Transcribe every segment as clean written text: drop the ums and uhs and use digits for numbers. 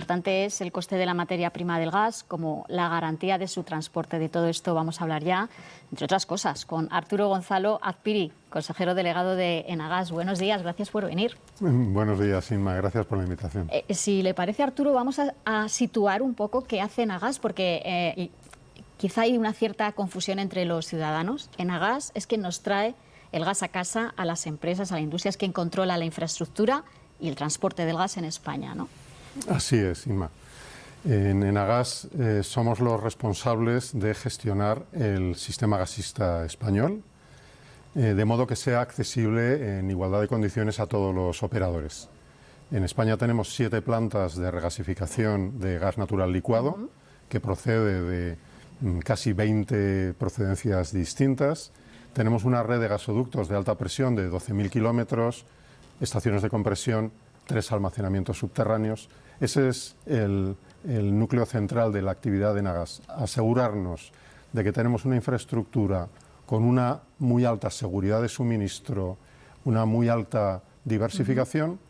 importante es el coste de la materia prima del gas como la garantía de su transporte. De todo esto vamos a hablar ya, entre otras cosas, con Arturo Gonzalo Azpiri, consejero delegado de Enagas. Buenos días, gracias por venir. Buenos días, Inma, gracias por la invitación. Si le parece, Arturo, vamos a situar un poco qué hace Enagas, porque quizá hay una cierta confusión entre los ciudadanos. Enagas es quien nos trae el gas a casa, a las empresas, a la industria, es quien controla la infraestructura y el transporte del gas en España, ¿no? Así es, Inma. En Enagas somos los responsables de gestionar el sistema gasista español, de modo que sea accesible en igualdad de condiciones a todos los operadores. En España tenemos 7 plantas de regasificación de gas natural licuado, que procede de casi 20 procedencias distintas. Tenemos una red de gasoductos de alta presión de 12.000 kilómetros, estaciones de compresión, 3 almacenamientos subterráneos. Ese es el núcleo central de la actividad de Enagas, asegurarnos de que tenemos una infraestructura con una muy alta seguridad de suministro, una muy alta diversificación,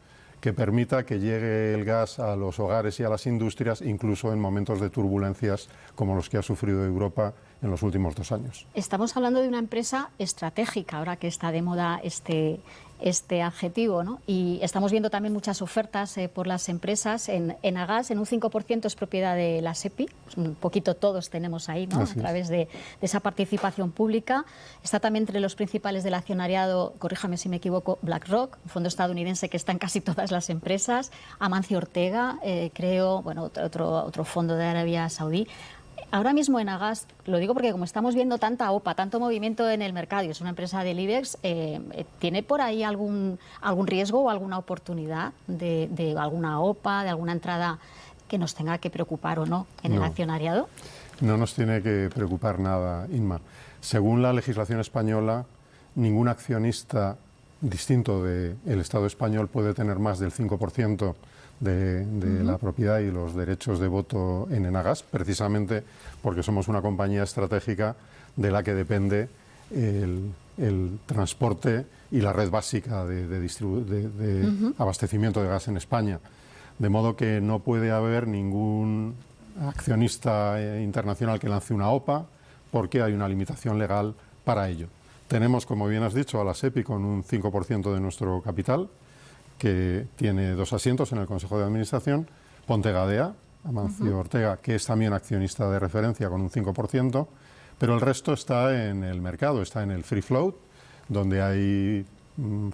que permita que llegue el gas a los hogares y a las industrias, incluso en momentos de turbulencias como los que ha sufrido Europa en los últimos 2 años. Estamos hablando de una empresa estratégica, ahora que está de moda este adjetivo, ¿no? Y estamos viendo también muchas ofertas por las empresas. En Enagas, en un 5% es propiedad de la SEPI, pues un poquito todos tenemos ahí, ¿no? A través de esa participación pública. Está también entre los principales del accionariado, corríjame si me equivoco, BlackRock, un fondo estadounidense que está en casi todas las empresas, Amancio Ortega, creo, bueno, otro fondo de Arabia Saudí. Ahora mismo Enagas, lo digo porque como estamos viendo tanta OPA, tanto movimiento en el mercado, y es una empresa del IBEX, ¿tiene por ahí algún riesgo o alguna oportunidad de alguna OPA, de alguna entrada que nos tenga que preocupar o no en el accionariado? No nos tiene que preocupar nada, Inma. Según la legislación española, ningún accionista distinto del Estado español puede tener más del 5% de la propiedad y los derechos de voto en Enagas, precisamente porque somos una compañía estratégica de la que depende el transporte y la red básica de abastecimiento de gas en España. De modo que no puede haber ningún accionista internacional que lance una OPA, porque hay una limitación legal para ello. Tenemos, como bien has dicho, a la SEPI con un 5% de nuestro capital, que tiene 2 asientos en el Consejo de Administración, Ponte Gadea, Amancio Ortega, que es también accionista de referencia con un 5%, pero el resto está en el mercado, está en el free float, donde hay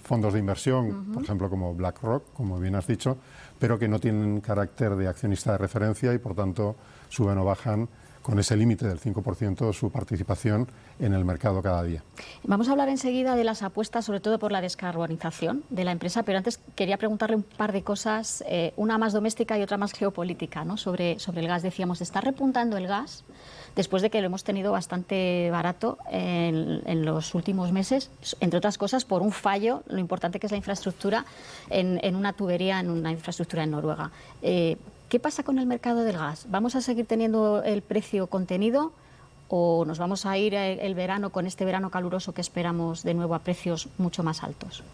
fondos de inversión, por ejemplo, como BlackRock, como bien has dicho, pero que no tienen carácter de accionista de referencia y, por tanto, suben o bajan con ese límite del 5% su participación en el mercado cada día. Vamos a hablar enseguida de las apuestas, sobre todo por la descarbonización de la empresa, pero antes quería preguntarle un par de cosas, una más doméstica y otra más geopolítica, ¿no? Sobre el gas. Decíamos, ¿está repuntando el gas después de que lo hemos tenido bastante barato en los últimos meses? Entre otras cosas, por un fallo, lo importante que es la infraestructura en una tubería, en una infraestructura en Noruega. ¿Qué pasa con el mercado del gas? ¿Vamos a seguir teniendo el precio contenido o nos vamos a ir el verano, con este verano caluroso que esperamos, de nuevo a precios mucho más altos?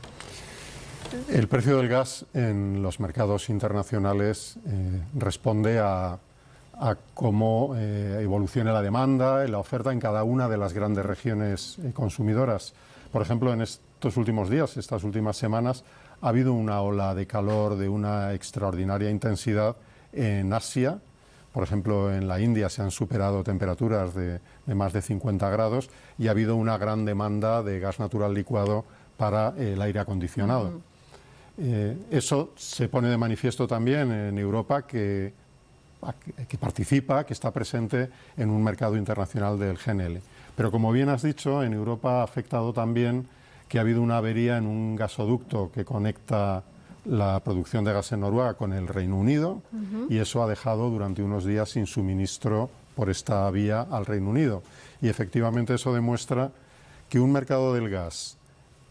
El precio del gas en los mercados internacionales responde a cómo evoluciona la demanda y la oferta en cada una de las grandes regiones consumidoras. Por ejemplo, en estos últimos días, estas últimas semanas, ha habido una ola de calor de una extraordinaria intensidad en Asia. Por ejemplo, en la India se han superado temperaturas de más de 50 grados y ha habido una gran demanda de gas natural licuado para el aire acondicionado. Eso se pone de manifiesto también en Europa, que participa, que está presente en un mercado internacional del GNL. Pero como bien has dicho, en Europa ha afectado también que ha habido una avería en un gasoducto que conecta la producción de gas en Noruega con el Reino Unido, y eso ha dejado durante unos días sin suministro por esta vía al Reino Unido. Y efectivamente eso demuestra que un mercado del gas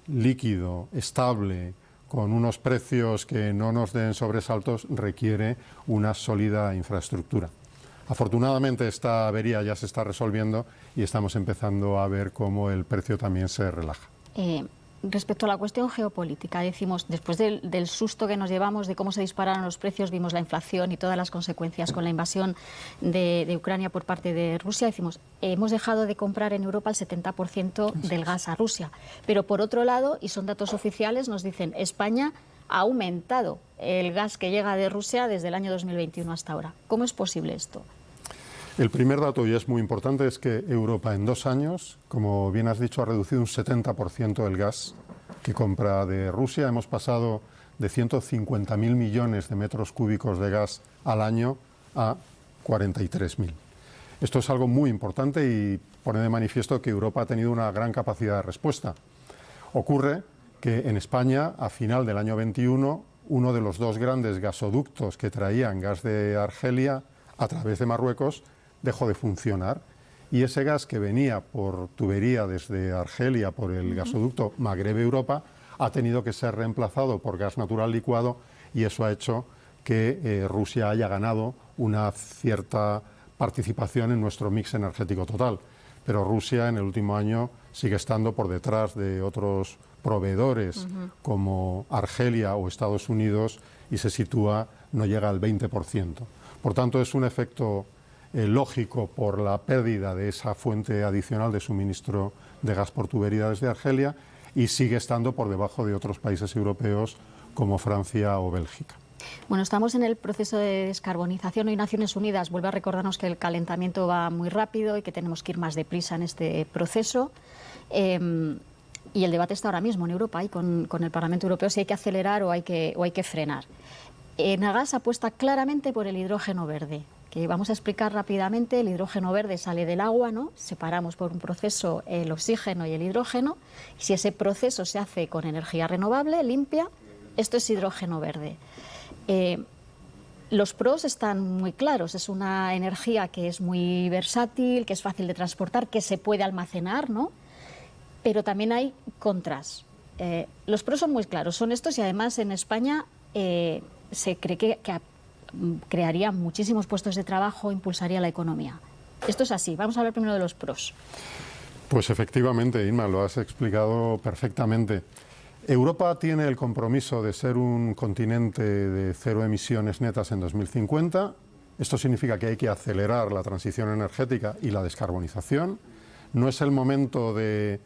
líquido, estable, con unos precios que no nos den sobresaltos, requiere una sólida infraestructura. Afortunadamente esta avería ya se está resolviendo y estamos empezando a ver cómo el precio también se relaja. respecto a la cuestión geopolítica, decimos, después del susto que nos llevamos de cómo se dispararon los precios, vimos la inflación y todas las consecuencias con la invasión de Ucrania por parte de Rusia, decimos, hemos dejado de comprar en Europa el 70% del gas a Rusia. Pero por otro lado, y son datos oficiales, nos dicen, España ha aumentado el gas que llega de Rusia desde el año 2021 hasta ahora. ¿Cómo es posible esto? El primer dato, y es muy importante, es que Europa en 2 años, como bien has dicho, ha reducido un 70% el gas que compra de Rusia. Hemos pasado de 150.000 millones de metros cúbicos de gas al año a 43.000. Esto es algo muy importante y pone de manifiesto que Europa ha tenido una gran capacidad de respuesta. Ocurre que en España, a final del año 21, uno de los 2 grandes gasoductos que traían gas de Argelia a través de Marruecos dejó de funcionar, y ese gas que venía por tubería desde Argelia por el gasoducto Magreb-Europa ha tenido que ser reemplazado por gas natural licuado, y eso ha hecho que Rusia haya ganado una cierta participación en nuestro mix energético total. Pero Rusia en el último año sigue estando por detrás de otros proveedores como Argelia o Estados Unidos, y se sitúa, no llega al 20%. Por tanto, es un efecto lógico por la pérdida de esa fuente adicional de suministro de gas por tubería desde Argelia, y sigue estando por debajo de otros países europeos como Francia o Bélgica. Bueno, estamos en el proceso de descarbonización. Hoy Naciones Unidas vuelve a recordarnos que el calentamiento va muy rápido y que tenemos que ir más deprisa en este proceso. Y el debate está ahora mismo en Europa y con el Parlamento Europeo si hay que acelerar o hay que frenar. Enagás apuesta claramente por el hidrógeno verde, que vamos a explicar rápidamente. El hidrógeno verde sale del agua, ¿no? Separamos por un proceso el oxígeno y el hidrógeno, y si ese proceso se hace con energía renovable, limpia, esto es hidrógeno verde. Los pros están muy claros, es una energía que es muy versátil, que es fácil de transportar, que se puede almacenar, ¿no? Pero también hay contras. Los pros son muy claros, son estos, y además en España se cree que crearía muchísimos puestos de trabajo, impulsaría la economía. Esto es así. Vamos a hablar primero de los pros. Pues efectivamente, Inma, lo has explicado perfectamente. Europa tiene el compromiso de ser un continente de 0 emisiones netas en 2050. Esto significa que hay que acelerar la transición energética y la descarbonización. No es el momento de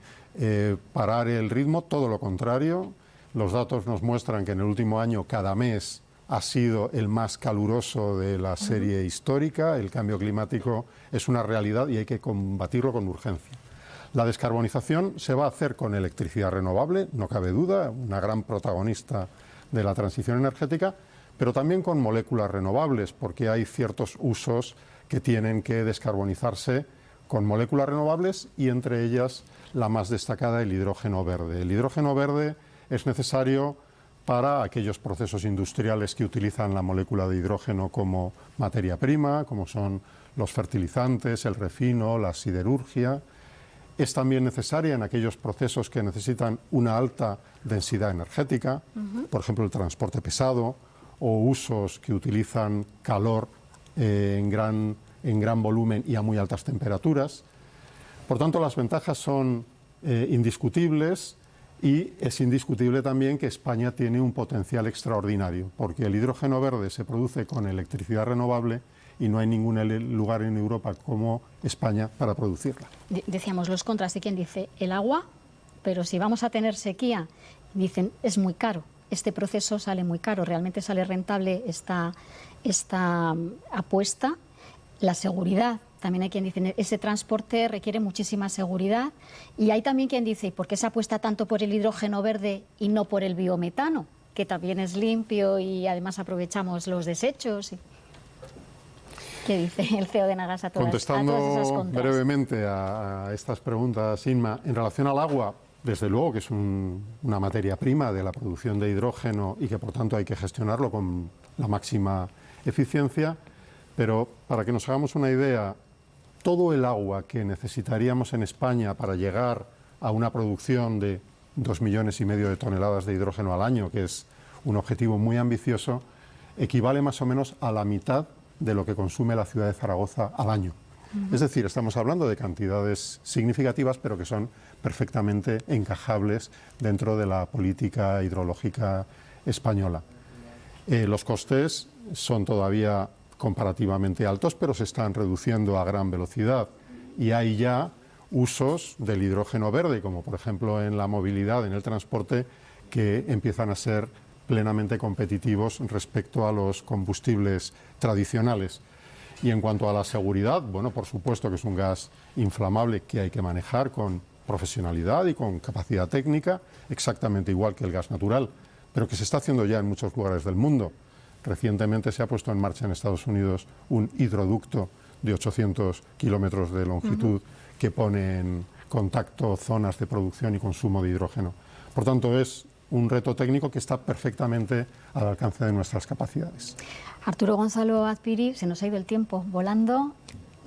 parar el ritmo, todo lo contrario. Los datos nos muestran que en el último año cada mes ha sido el más caluroso de la serie histórica. El cambio climático es una realidad y hay que combatirlo con urgencia. La descarbonización se va a hacer con electricidad renovable, no cabe duda, una gran protagonista de la transición energética, pero también con moléculas renovables, porque hay ciertos usos que tienen que descarbonizarse con moléculas renovables, y entre ellas la más destacada, el hidrógeno verde. El hidrógeno verde es necesario para aquellos procesos industriales que utilizan la molécula de hidrógeno como materia prima, como son los fertilizantes, el refino, la siderurgia. Es también necesaria en aquellos procesos que necesitan una alta densidad energética, por ejemplo el transporte pesado, o usos que utilizan calor en gran volumen y a muy altas temperaturas. Por tanto, las ventajas son indiscutibles, y es indiscutible también que España tiene un potencial extraordinario, porque el hidrógeno verde se produce con electricidad renovable y no hay ningún lugar en Europa como España para producirla. Decíamos los contras de quien dice el agua, pero si vamos a tener sequía, dicen es muy caro. Este proceso sale muy caro, realmente sale rentable esta apuesta. La seguridad, también hay quien dice ese transporte requiere muchísima seguridad, y hay también quien dice ¿por qué se apuesta tanto por el hidrógeno verde y no por el biometano, que también es limpio y además aprovechamos los desechos? ¿Qué dice el CEO de Enagás a todas esas contras? Contestando brevemente a estas preguntas, Inma, en relación al agua, desde luego que es una materia prima de la producción de hidrógeno y que por tanto hay que gestionarlo con la máxima eficiencia, pero para que nos hagamos una idea, todo el agua que necesitaríamos en España para llegar a una producción de 2,5 millones de toneladas de hidrógeno al año, que es un objetivo muy ambicioso, equivale más o menos a la mitad de lo que consume la ciudad de Zaragoza al año. Es decir, estamos hablando de cantidades significativas, pero que son perfectamente encajables dentro de la política hidrológica española. Los costes son todavía comparativamente altos, pero se están reduciendo a gran velocidad y hay ya usos del hidrógeno verde, como por ejemplo en la movilidad, en el transporte, que empiezan a ser plenamente competitivos respecto a los combustibles tradicionales. Y en cuanto a la seguridad, bueno, por supuesto que es un gas inflamable que hay que manejar con profesionalidad y con capacidad técnica, exactamente igual que el gas natural, pero que se está haciendo ya en muchos lugares del mundo. Recientemente se ha puesto en marcha en Estados Unidos un hidroducto de 800 kilómetros de longitud que pone en contacto zonas de producción y consumo de hidrógeno. Por tanto, es un reto técnico que está perfectamente al alcance de nuestras capacidades. Arturo Gonzalo Azpiri, se nos ha ido el tiempo volando.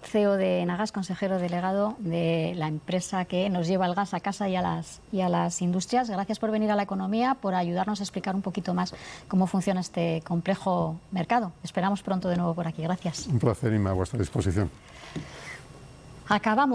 CEO de Enagas, consejero delegado de la empresa que nos lleva el gas a casa y a las industrias. Gracias por venir a La Economía, por ayudarnos a explicar un poquito más cómo funciona este complejo mercado. Esperamos pronto de nuevo por aquí. Gracias. Un placer, Inma, a vuestra disposición. Acabamos.